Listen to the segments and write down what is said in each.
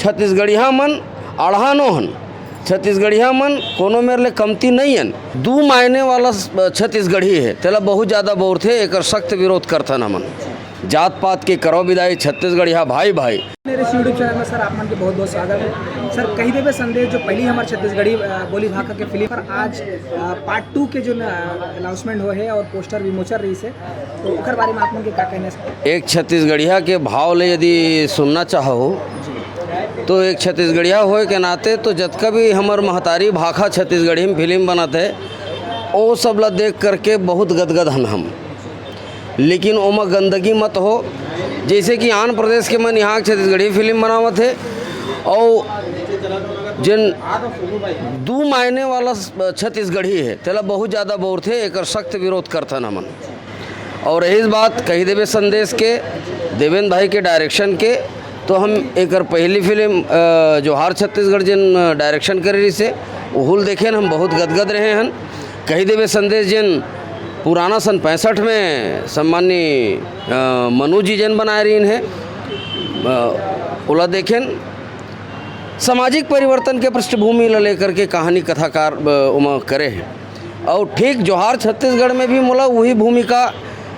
छत्तीसगढ़िया मन अढ़ानो हन, छत्तीसगढ़िया मन कोनो मेरे ले कमती नहीं हन। दू मायने वाला छत्तीसगढ़ी है, तेला बहुत ज़्यादा बोर थे, एक सख्त विरोध करथन हमन। जात पात के करो विदाई, छत्तीसगढ़िया भाई भाई। मेरे यूट्यूब चैनल में सर आप मन के बहुत बहुत स्वागत है। सर कही देवे संदेश जो पहली हमारे छत्तीसगढ़ी बोली भाषा के फिल्म पर आज पार्ट 2 के जो अनाउंसमेंट हुए है और पोस्टर विमोचन रही से, तो ओकर बारे में आप मन के क्या कहने सर? एक छत्तीसगढ़िया के भाव ले यदि सुनना चाहो तो एक छत्तीसगढ़िया होए के नाते तो जतका भी हमार महतारी भाखा छत्तीसगढ़ी में फिल्म बनत है वो सब ला देख करके बहुत गदगद हन हम। लेकिन ओमा गंदगी मत हो, जैसे कि आंध्र प्रदेश के मन यहाँ छत्तीसगढ़ी फिल्म बनावत है और जिन दू मायने वाला छत्तीसगढ़ी है तेला बहुत ज़्यादा बोर थे, एक सख्त विरोध करथन हमन। और यही बात कही देवे संदेश के देवेंद्र भाई के डायरेक्शन के, तो हम एक पहली फिल्म जोहार छत्तीसगढ़ जिन डायरेक्शन करे रही से उहुल देखे हम बहुत गदगद रहे हन। कही देवे संदेश जिन पुराना सन 65 में सम्मानी मनु जी जन बनाए रही हैं ओला देखें। सामाजिक परिवर्तन के पृष्ठभूमि ला लेकर के कहानी कथाकार उमा करे हैं और ठीक जोहार छत्तीसगढ़ में भी मोला वही भूमिका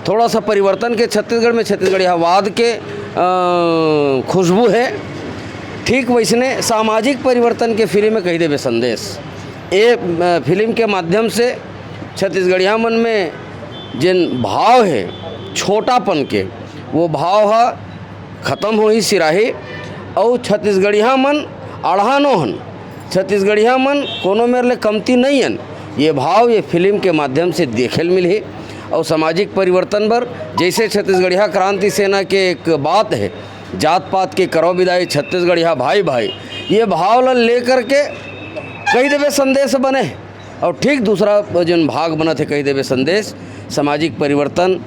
थोड़ा सा परिवर्तन के छत्तीसगढ़ में छत्तीसगढ़ियावाद के खुशबू है, ठीक वैसने सामाजिक परिवर्तन के फिल्म में कही देवे संदेश। ये फिल्म के माध्यम से छत्तीसगढ़िया मन में जिन भाव है छोटापन के वो भाव है ख़त्म हो ही सिराही और छत्तीसगढ़िया मन अढ़ानो हन, छत्तीसगढ़िया मन कोनो मेरे ले कमती नहीं हन। ये भाव ये फिल्म के माध्यम से देखे मिले और सामाजिक परिवर्तन पर जैसे छत्तीसगढ़िया क्रांति सेना के एक बात है जात पात के करो विदाई, छत्तीसगढ़िया भाई भाई, ये भाव ला ले करके कही देवे संदेश बने। और ठीक दूसरा जिन भाग बना थे कही देवे संदेश सामाजिक परिवर्तन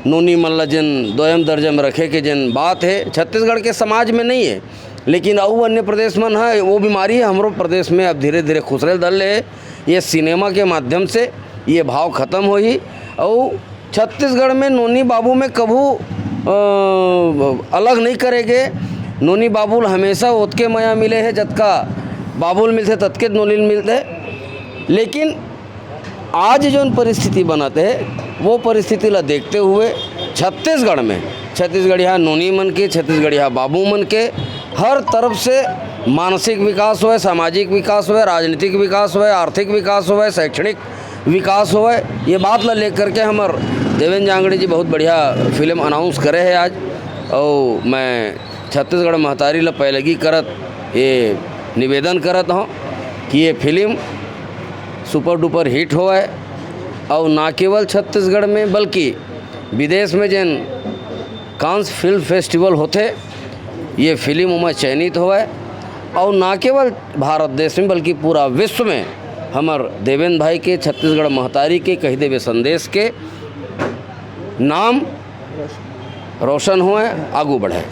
नूनी मल्ला जिन दोयम दर्जे में रखे के जिन बात है छत्तीसगढ़ के समाज में नहीं है, लेकिन और अन्य प्रदेश में है वो बीमारी है हमारे प्रदेश में अब धीरे धीरे खुसरे दल है। ये सिनेमा के माध्यम से ये भाव ख़त्म हो ही और छत्तीसगढ़ में नोनी बाबू में कभू अलग नहीं करेंगे। नोनी बाबुल हमेशा ओतके माया मिले है, जतका बाबुल मिलते ततके नोनी मिलते। लेकिन आज जो परिस्थिति बनाते हैं वो परिस्थिति ला देखते हुए छत्तीसगढ़ में छत्तीसगढ़िया नोनी मन के, छत्तीसगढ़िया बाबू मन के हर तरफ से मानसिक विकास हुए, सामाजिक विकास हुए, राजनीतिक विकास हुए, आर्थिक विकास हुए, शैक्षणिक विकास हुए। ये बात ला लेकर के हमार देवेंद्र जांगड़े जी बहुत बढ़िया फिल्म अनाउंस करे है आज। और मैं छत्तीसगढ़ महतारी ला पहलगी करत ये निवेदन करत हूँ कि ये फिल्म सुपर डुपर हिट होए और ना केवल छत्तीसगढ़ में बल्कि विदेश में जिन कांस फिल्म फेस्टिवल होते ये फिल्म उमा चयनित होए और ना केवल भारत देश में बल्कि पूरा विश्व में हमार देवेंद्र भाई के छत्तीसगढ़ महतारी के कही देवे संदेश के नाम रोशन हुए, आगू बढ़े।